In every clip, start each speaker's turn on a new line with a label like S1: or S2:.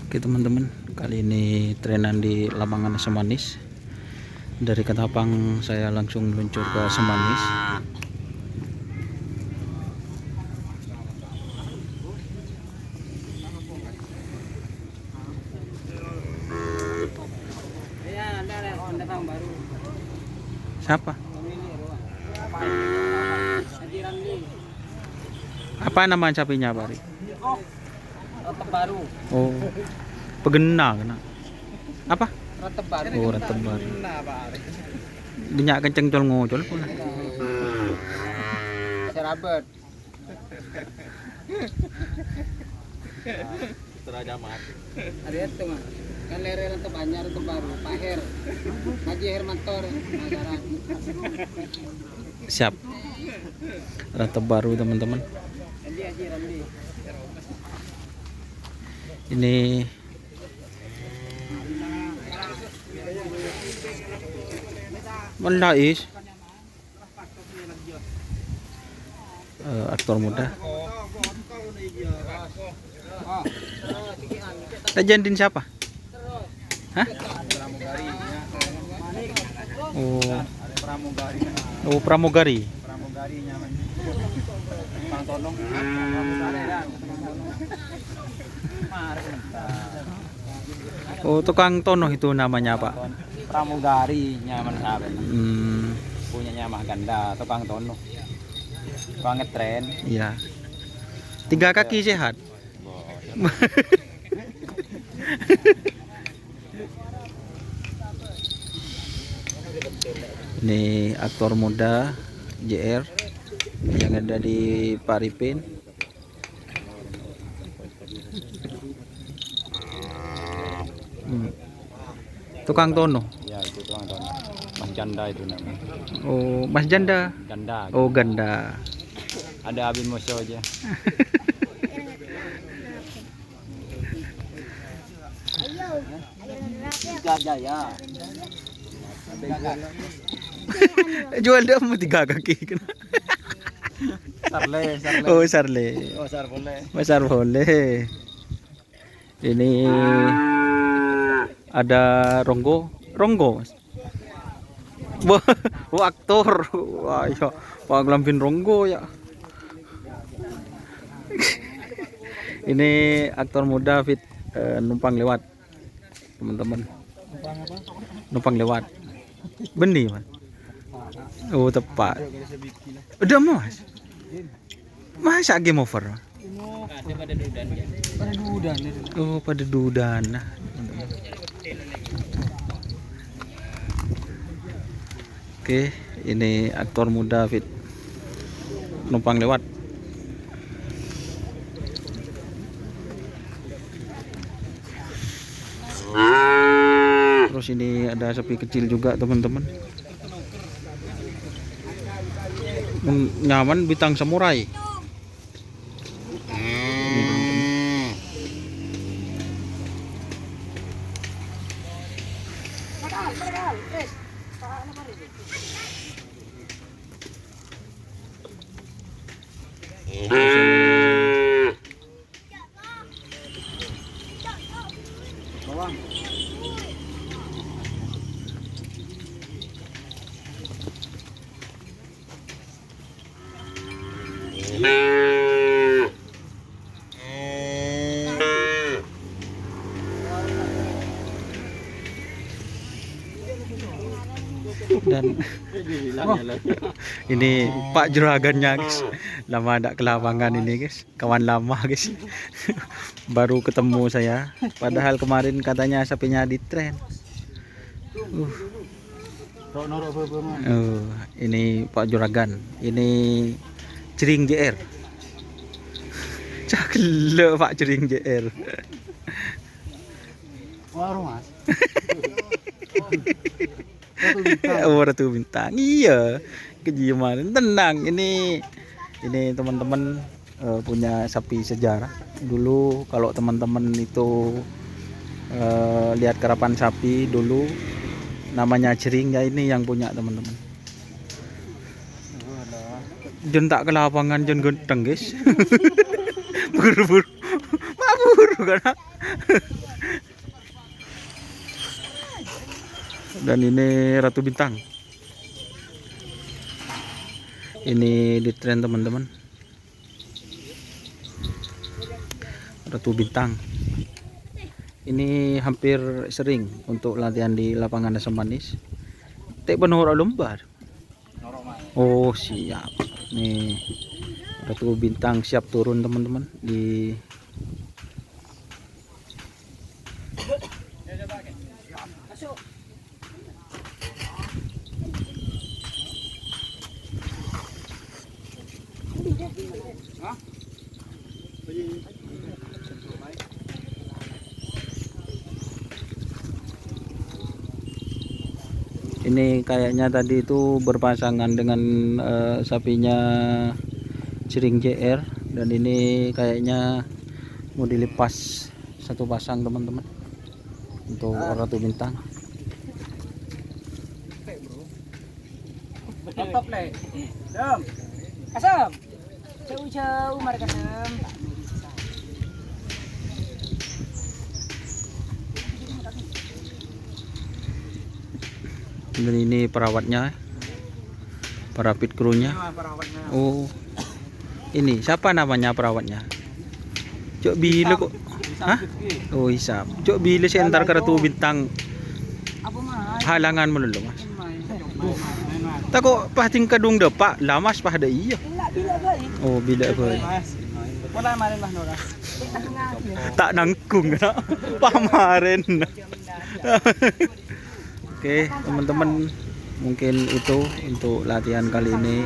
S1: Oke teman-teman, kali ini trenan di lapangan Semanis. Dari Ketapang saya langsung meluncur ke Semanis. Siapa? Apa nama sapinya, Bari?
S2: Ratep baru.
S1: Oh, pegena kena. Apa?
S2: Ratep baru.
S1: Oh, ratep baru. Banyak kenceng col ngocol pun.
S2: Serabet.
S3: Teraja mati.
S2: Ada itu mah. Kan lere ratep anyar ratep baru. Pak Her. Haji Hermantor. Masaran.
S1: Siap. Ratep baru teman-teman.
S2: Haji Ramli.
S1: Ini Mandais aktor muda. Tajantin siapa? Hah? Oh,
S3: Pramugari.
S1: oh Pramugari.
S3: Pramugari nyaman. Bang Tonong.
S1: Oh, tukang tonoh itu namanya Pak.
S3: Pramugari nyaman sahabat. Punyanya Mah Ganda, tukang tono. Tukang ngetren.
S1: Iya. 3 kaki sehat. Ini aktor muda JR yang ada di Paripin. Tukang tono.
S3: Ya itu tukang tono. Mas Janda itu namanya.
S1: Oh, Mas Janda.
S3: Ganda.
S1: Oh, ganda.
S3: Ada Abin Moso aja. Jaya.
S1: Jual dia mau 3 kaki.
S3: Sarle.
S1: Oh, Sarle.
S3: Oh, Sarle.
S1: Besar boleh. Ini ada Ronggo, Mas. Wah, aktor. Wah, ya, Pak Lampin Ronggo ya. Ini aktor muda fit numpang lewat, teman-teman. Numpang lewat. Benih, Mas. Oh, tepat. Udah, Mas. Masa game over?
S2: Ada pada dudan ya. Pada dudan.
S1: Oh, pada dudan. Nah, oke, ini aktor muda fit numpang lewat. Terus ini ada sapi kecil juga, teman-teman. Nyaman bintang samurai. Dan ini Pak Juragannya, guys. Lama ada ke lapangan ini, guys. Kawan lama, guys. Baru ketemu saya. Padahal kemarin katanya sapinya di tren. Ini Pak Juragan. Ini Cering JR. Cakle Pak Cering JR.
S3: Warung Mas.
S1: Ratu Bintang. Iya. Kejiman tenang. Ini teman-teman punya sapi sejarah. Dulu kalau teman-teman itu lihat karapan sapi dulu namanya Cering ya, ini yang punya teman-teman. Jen tak ke lapangan jen genteng, guys. Buru-buru. Mabur kan. Dan ini Ratu Bintang. Ini di tren teman-teman. Ratu Bintang. Ini hampir sering untuk latihan di lapangan Asam Manis. Tek penurut lembar. Oh siap. Nih Ratu Bintang siap turun teman-teman di ini kayaknya tadi itu berpasangan dengan sapinya Cering JR, dan ini kayaknya mau dilepas satu pasang teman-teman untuk Ratu Bintang.
S2: Top le. Dem. Kasam. Jauh-jauh mari kasam.
S1: Dan ini perawatnya, para pit krunya. Oh, ini siapa namanya perawatnya? Cok bila kok? Hah? Oh Hisap. Cok bila sih antar ke Ratu Bintang?
S2: Apa mah?
S1: Halangan melulu mas. Tak kok pating kadung depak lamas pah ada iya.
S2: Bila baik.
S1: Oh bila baik.
S2: Wala marin mah Nora.
S1: Tak nangkung nak pamaren. Oke teman-teman, mungkin itu untuk latihan kali ini.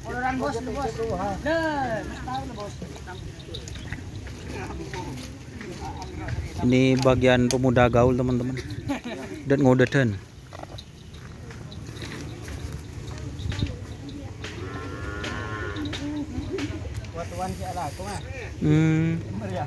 S2: Oloran bos, bos. Nah, tahu bos.
S1: Ini bagian pemuda gaul teman-teman. Dan ngodedan.
S2: Watuan si ala ko mah. Ya.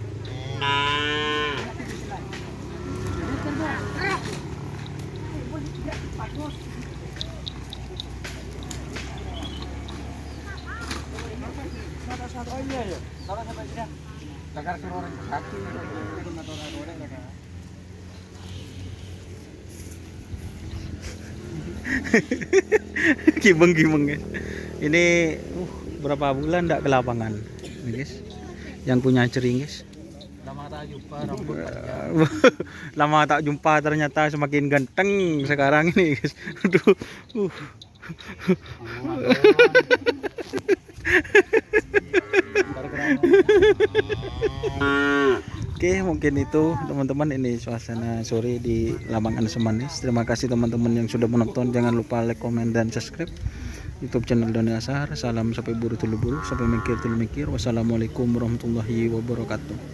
S1: Gimeng-gimeng ya. Ini berapa bulan enggak ke lapangan nih guys, yang punya Cering guys. Lama tak jumpa ternyata semakin ganteng sekarang ini guys. Aduh. Oke, mungkin itu teman-teman, ini suasana sore di lapangan Asam Manis. Terima kasih teman-teman yang sudah menonton. Jangan lupa like, komen, dan subscribe YouTube channel Doni Ashar. Salam sampai buru tulu buru, sampai mikir tulu mikir. Wassalamualaikum warahmatullahi wabarakatuh.